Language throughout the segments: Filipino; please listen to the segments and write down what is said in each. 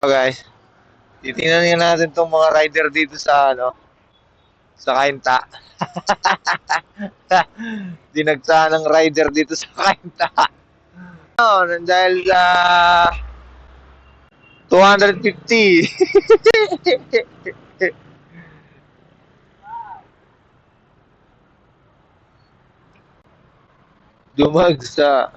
So guys, titingnan nga natin tong mga rider dito sa sa Kainta. Dinagsa ng rider dito sa Kainta. Dahil 250. Dumagsa.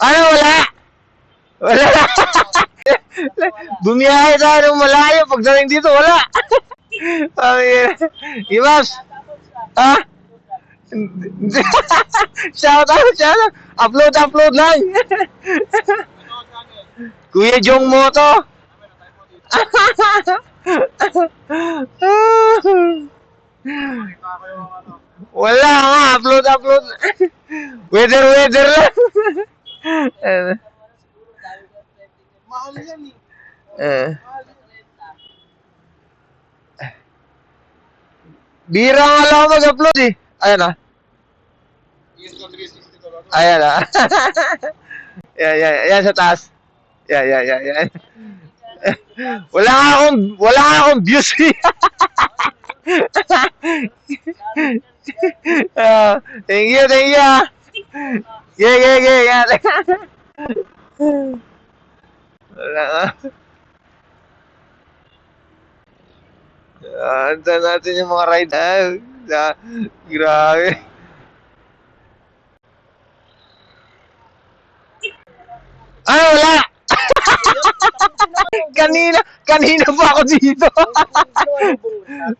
Ano, wala? Wala. Bumiyahe tayo ng malayo. Pagdating dito, wala. Ibas. Ha? Shout out, shout out. Upload lang. Kuya Jong Moto. Wala nga, upload. Weather lang. Mahal yan eh. Bira nga lang ako mag-upload eh. Ayan ah. Ayan ah. Yan sa taas. Yan. Wala nga akong views eh. Thank you ah. Yeah. Wala nga. Antayin natin yung mga ride. Grabe. Ay, wala! kanina pa ako dito.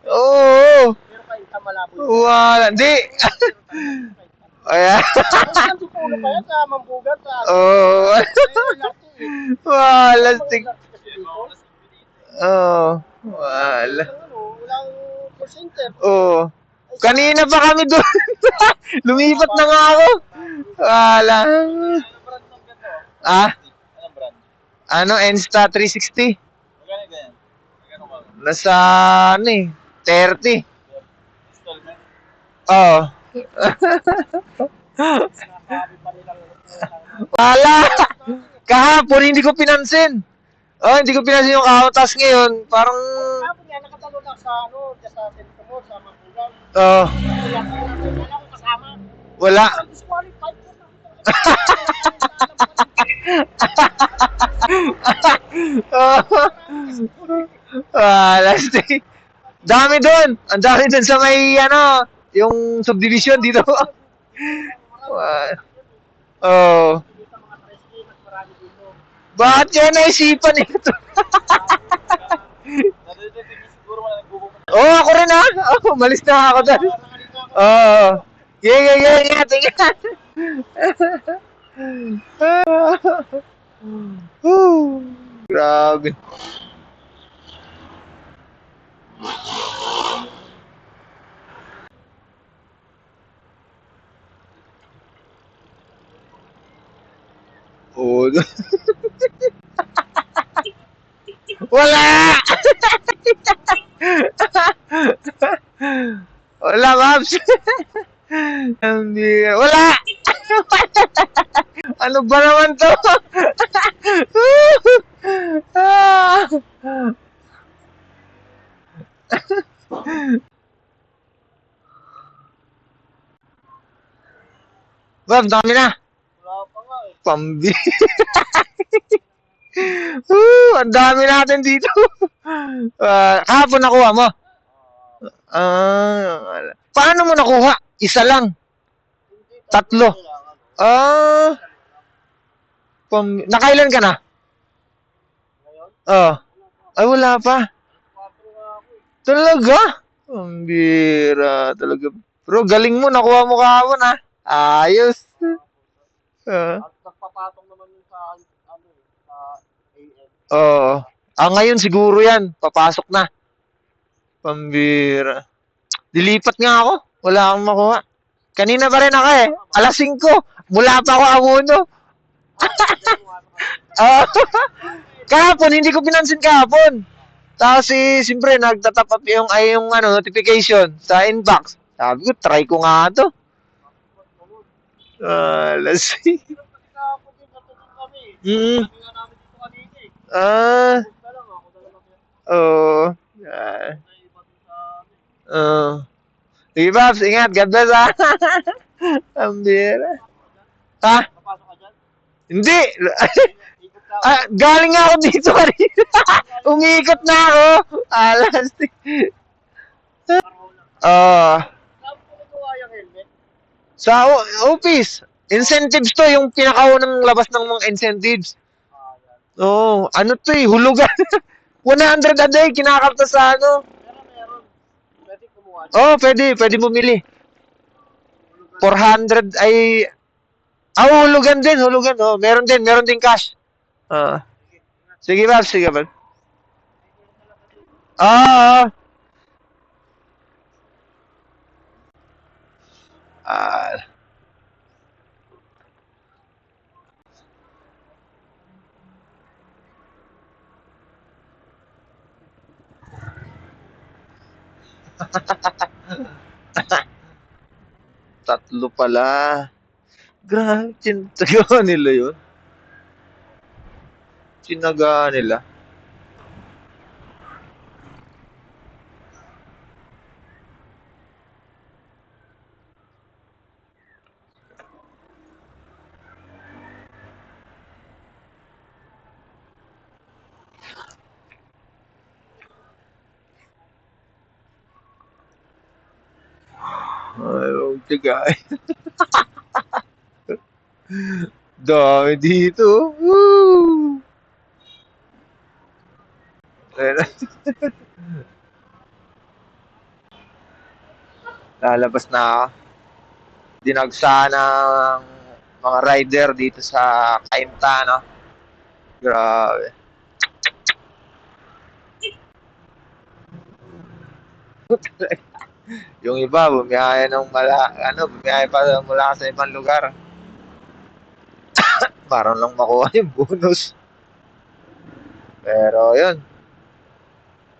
Oo. Wala. Hindi. Ayan. Oo. Wala. Oo. Wala. Oo. Kanina pa kami doon. Lumipat na nga ako. Wala. Ah? Ano? Insta 360? Nasa, 30. Oo. Wala. Kahapon, hindi ko pinansin. Hindi ko pinansin yung kautas ngayon. Parang... Kahapon nga, nakatalo lang sa sa Tento mo, sa Magulang. Oo. Wala akong kasama. Wala. Disqualified ko na. Last day. Dami doon. Ang dami doon sa may, yung subdivision dito. Oh. Bakit yan naisipan ito? Ako rin ha. Malis na ako doon. Yeah. Tingnan. Grabe. Wala! Wala, Mabs. Wala! Ano ba naman to? Mabs, dami na. Wala pa nga eh. Pambi. Ang dami natin dito. Kahapon nakuha mo? Paano mo nakuha? Isa lang? Tatlo? Nakailan ka na? Ay, wala pa. Talaga? Ang bira talaga. Pero galing mo, nakuha mo kahapon ha. Ayos. At nagpapatong naman yun sa AM. Ngayon siguro yan. Papasok na. Pambira. Dilipat nga ako. Wala akong makuha. Kanina pa rin ako eh. Alas 5. Mula pa ako amuno. Kahapon, hindi ko pinansin kahapon. Tapos siyempre, nagtatap up yung notification sa inbox. Sabi ko, try ko nga to. Lasing. Pero kasi kahapon din, natulog kami. Mm. Sabi nga namin dito kanina eh. Ah, Huwag ka lang, ako na lang yan. oo. Sa iba din sa amin. Sige, Babs, ingat. God bless, ha? Ang bira. Ha? Papasok ka dyan? Hindi. Ikot ka ako. Galing nga ako dito kanina. Umiikot na ako. Alas. Saan mo kinukuha yung helmet? Sa office. Incentives to, yung pinakaunang labas ng mga incentives. Yan. Ano to hulugan. 100 a day, kinakarta sa ano. Meron. Pwede kumuha. Pwede bumili. 400 ay, hulugan din. Meron din cash. Sige, Babs, sige, Babs. Ah. Tatlo pala. Grabe, tinaga nila yun. Tinaga nila. Ay, tigay. Dami dito. Woo! Lalabas na ako. Dinagsa ng mga rider dito sa Cainta, no? Grabe. Yung iba, bumiyahe pa mula sa ibang lugar. Parang lang makuha yung bonus. Pero, yun.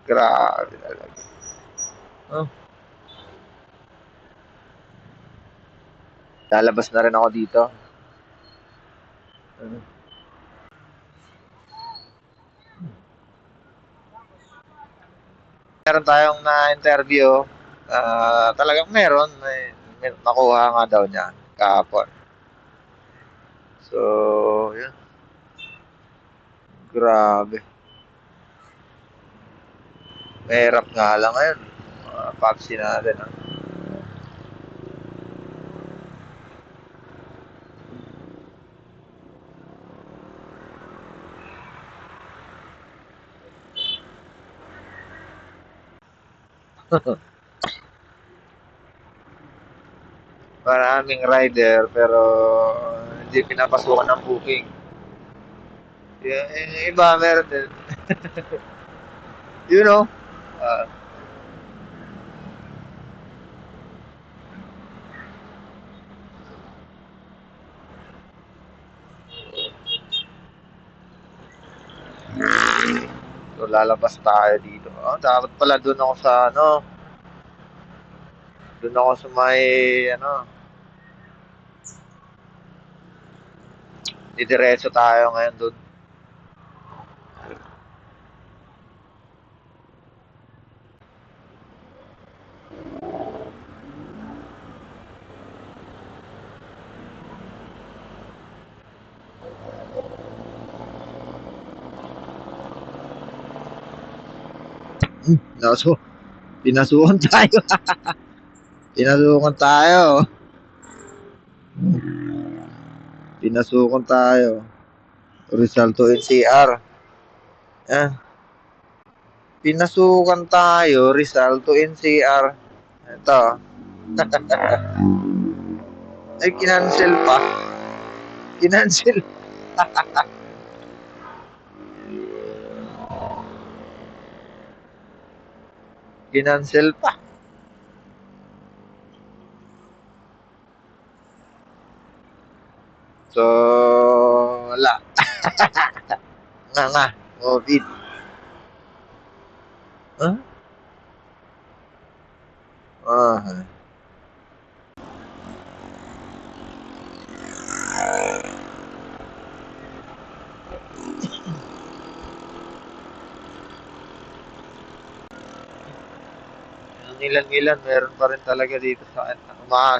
Grabe talaga. Lalabas na rin ako dito. Meron tayong na-interview. Talagang meron. May nakuha nga daw niya kahapon. So, yun. Grabe. Mahirap nga lang ngayon. Papsi natin. Maraming rider pero hindi pinapasukan ng booking. Yung iba meron din. You know? So, lalabas tayo dito. Dapat pala doon ako sa doon ako sa may didiretso tayo ngayon doon. Pinasukan tayo. Pinasukan tayo. Rizal to NCR. Pinasukan tayo. Rizal to NCR. Ito. Ay, kinancel pa. Kinancel pa. So, wala. Nga. COVID. Ah? Ah. Ilan-ilan meron pa rin talaga dito sa umaasa